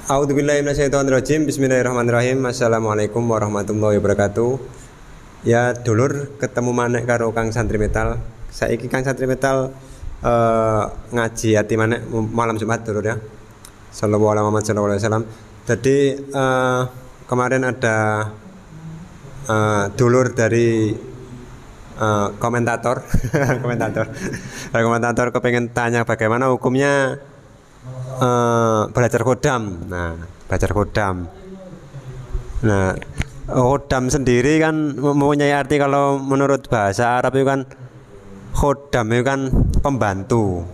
A'udzubillahi minasyaitonirrajim. Bismillahirrahmanirrahim. Assalamualaikum warahmatullahi wabarakatuh. Ya dulur, ketemu maneh karo Kang Santri Metal. Saiki Kang Santri Metal ngaji hati maneh malam Jumat dulur ya. Sallallahu alaihi wasallam. Jadi kemarin ada dulur dari komentator komentator kepengen tanya bagaimana hukumnya belajar kodam. Belajar kodam. Kodam sendiri kan mempunyai arti, kalau menurut bahasa Arab itu kan kodam itu kan pembantu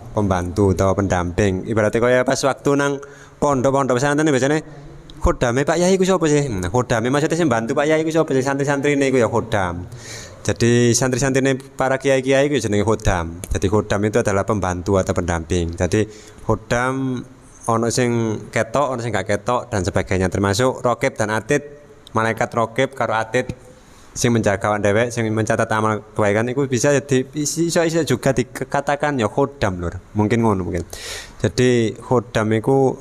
atau pendamping. Ibaratnya kayak pas waktu nang pondok pesantren biasanya kodame Pak Yai ku sapa sih? Kodame maksudnya sing bantu Pak Yai ku sapa sih? Santri-santrine iku ya kodam. Jadi santri-santrine para kiai-kiai itu jenenge kodam. Jadi kodam itu adalah pembantu atau pendamping. Jadi kodam ono sing ketok, ono sing gak ketok dan sebagainya, termasuk rokib dan atid. Malaikat rokib karo atid sing menjaga awak dhewe, sing mencatat amal kebaikan itu bisa juga dikatakan ya kodam lur. Mungkin ngono mungkin. Jadi kodam itu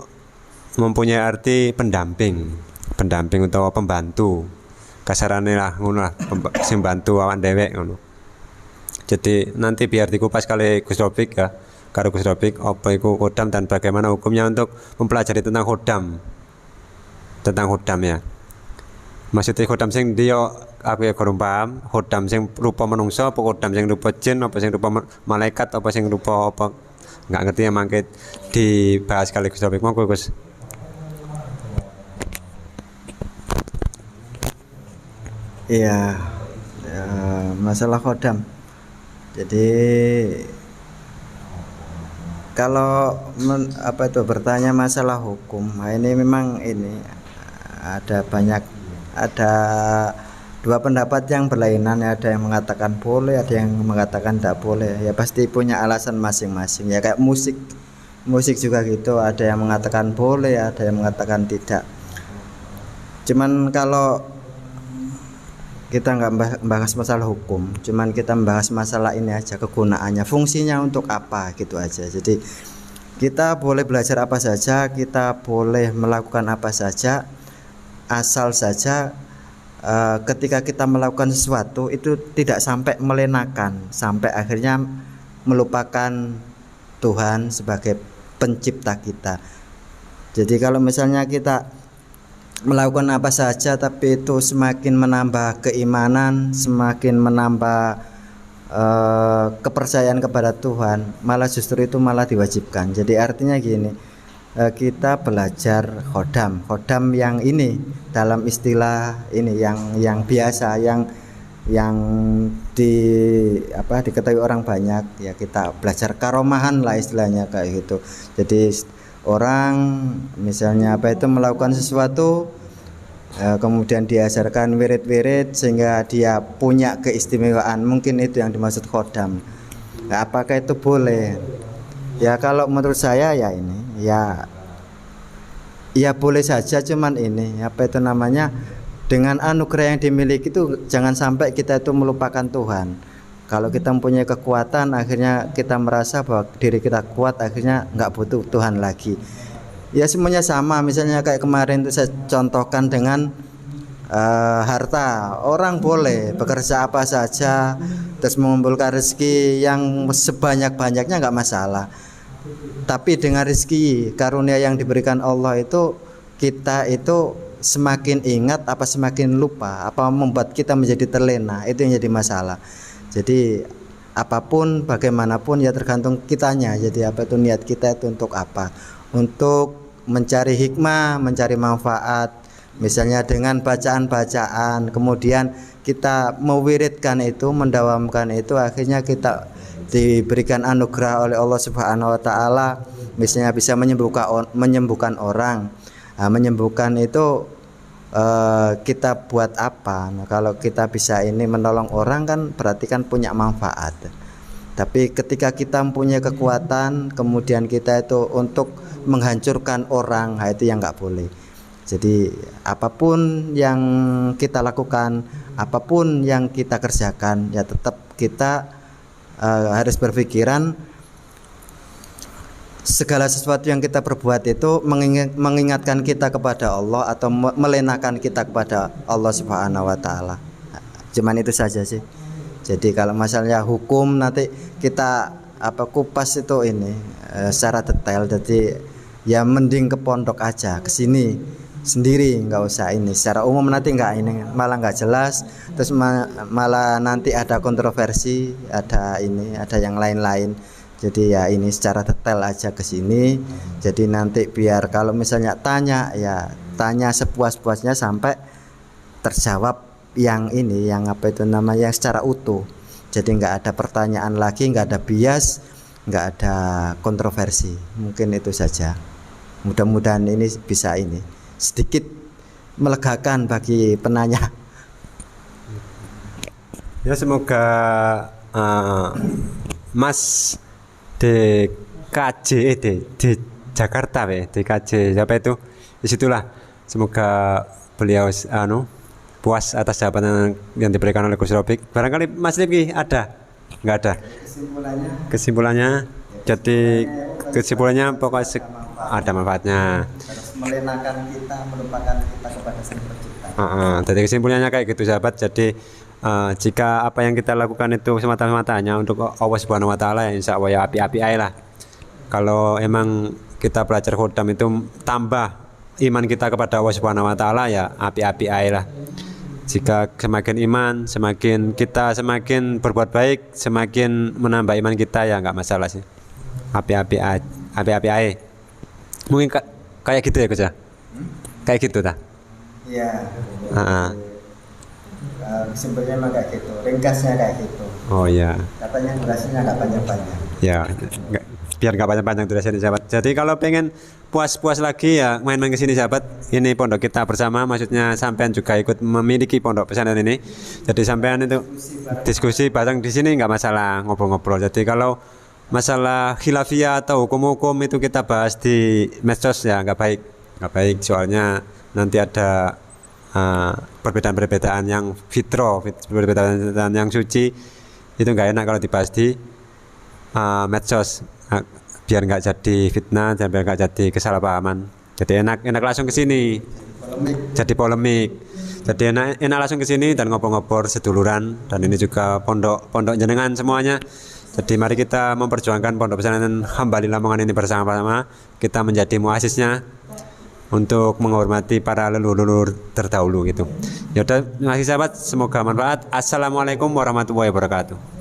mempunyai arti pendamping atau pembantu. Kasarane lah ngono lah, sing bantu awak dhewe ngono. Jadi nanti biar dikupas kali Gus Robik ya, karo Gus Robik apa iku kodam dan bagaimana hukumnya untuk mempelajari tentang kodam ya. Maksudnya kodam sing dia aku ya kurang paham, kodam sing rupa manungsa apa kodam sing rupa jin apa sing rupa malaikat apa sing rupa apa, nggak ngerti ya, mangke dibahas kali Gus Robik. Monggo Gus. Iya, masalah kodam. Jadi kalau bertanya masalah hukum, ini memang ada dua pendapat yang berlainan. Ada yang mengatakan boleh, ada yang mengatakan tidak boleh. Ya pasti punya alasan masing-masing. Ya kayak musik juga gitu. Ada yang mengatakan boleh, ada yang mengatakan tidak. Cuman kalau kita nggak membahas masalah hukum, cuman kita membahas masalah ini aja, kegunaannya, fungsinya untuk apa gitu aja. Jadi kita boleh belajar apa saja, kita boleh melakukan apa saja, asal saja ketika kita melakukan sesuatu itu tidak sampai melenakan, sampai akhirnya melupakan Tuhan sebagai pencipta kita. Jadi kalau misalnya kita melakukan apa saja tapi itu semakin menambah keimanan, semakin menambah kepercayaan kepada Tuhan, malah justru itu malah diwajibkan. Jadi artinya gini, kita belajar kodam yang ini dalam istilah ini yang biasa, yang diketahui orang banyak ya, kita belajar karomahan lah istilahnya kayak gitu. Jadi orang misalnya melakukan sesuatu, kemudian diajarkan wirid-wirid sehingga dia punya keistimewaan, mungkin itu yang dimaksud kodam. Apakah itu boleh? Ya kalau menurut saya ya boleh saja, cuman dengan anugerah yang dimiliki itu jangan sampai kita itu melupakan Tuhan. Kalau kita mempunyai kekuatan, akhirnya kita merasa bahwa diri kita kuat, akhirnya nggak butuh Tuhan lagi. Ya semuanya sama. Misalnya kayak kemarin itu saya contohkan dengan harta. Orang boleh bekerja apa saja, terus mengumpulkan rezeki yang sebanyak-banyaknya nggak masalah. Tapi dengan rezeki karunia yang diberikan Allah itu, kita itu semakin ingat apa semakin lupa, apa membuat kita menjadi terlena, itu yang jadi masalah. Jadi apapun bagaimanapun ya tergantung kitanya. Jadi niat kita itu untuk apa? Untuk mencari hikmah, mencari manfaat. Misalnya dengan bacaan-bacaan, kemudian kita mewiridkan itu, mendawamkan itu, akhirnya kita diberikan anugerah oleh Allah Subhanahu wa taala, misalnya bisa menyembuhkan orang. Menyembuhkan itu kita buat apa? Kalau kita bisa menolong orang kan berarti kan punya manfaat. Tapi ketika kita mempunyai kekuatan, kemudian kita itu untuk menghancurkan orang, itu yang nggak boleh. Jadi apapun yang kita lakukan, apapun yang kita kerjakan, ya tetap kita harus berpikiran segala sesuatu yang kita perbuat itu mengingatkan kita kepada Allah atau melenakan kita kepada Allah Subhanahu wa taala. Cuman itu saja sih. Jadi kalau masalahnya hukum nanti kita kupas itu ini secara detail. Jadi ya mending ke pondok aja, ke sini sendiri, nggak usah ini. Secara umum nanti nggak ini, malah nggak jelas. Terus malah nanti ada kontroversi, ada ini, ada yang lain-lain. Jadi ya ini secara detail aja ke sini. Jadi nanti biar kalau misalnya tanya ya tanya sepuas-puasnya sampai terjawab yang ini, yang apa itu namanya, yang secara utuh. Jadi nggak ada pertanyaan lagi, nggak ada bias, nggak ada kontroversi. Mungkin itu saja. Mudah-mudahan ini bisa ini sedikit melegakan bagi penanya. Ya semoga Mas DKJ di Jakarta DKJ siapa itu disitulah, semoga beliau puas atas jawaban yang diberikan oleh Gus Robik. Barangkali Mas Rifki ada? Nggak ada. Kesimpulannya jadi kesimpulannya pokoknya ada manfaatnya. Melenakan kita, melupakan kita kepada Sang Pencipta. Jadi kesimpulannya kayak gitu sahabat. Jadi jika apa yang kita lakukan itu semata-mata hanya untuk Allah Subhanahu wa taala, ya insya Allah ya api-api aja lah. Kalau emang kita belajar khodam itu tambah iman kita kepada Allah Subhanahu wa taala, ya api-api aja lah. Jika semakin iman, semakin kita semakin berbuat baik, semakin menambah iman kita, ya nggak masalah sih. Api-api aja. Mungkin kayak gitu ya Gus ya? Kayak gitu tak? Iya. Kesimpulannya memang kayak gitu, ringkasnya kayak gitu. Oh iya. Katanya durasinya nggak panjang-panjang. Ya, biar nggak panjang-panjang durasinya sahabat. Jadi kalau pengen puas-puas lagi ya main-main ke sini sahabat. Ini pondok kita bersama, maksudnya sampean juga ikut memiliki pondok pesantren ini. Jadi sampean itu diskusi bareng di sini nggak masalah, ngobrol-ngobrol. Jadi kalau masalah khilafiyah atau hukum-hukum itu kita bahas di medsos ya nggak baik soalnya nanti ada perbedaan-perbedaan yang perbedaan yang suci itu nggak enak kalau dibahas di medsos, biar nggak jadi fitnah dan biar nggak jadi kesalahpahaman. Jadi enak langsung ke sini, jadi polemik. Jadi enak langsung ke sini dan ngobrol-ngobrol seduluran. Dan ini juga pondok jenengan semuanya. Jadi mari kita memperjuangkan pondok pesantren Hambali Lamongan ini bersama-sama. Kita menjadi muasisnya untuk menghormati para leluhur terdahulu gitu. Ya udah, terima kasih sahabat, semoga manfaat. Assalamualaikum warahmatullahi wabarakatuh.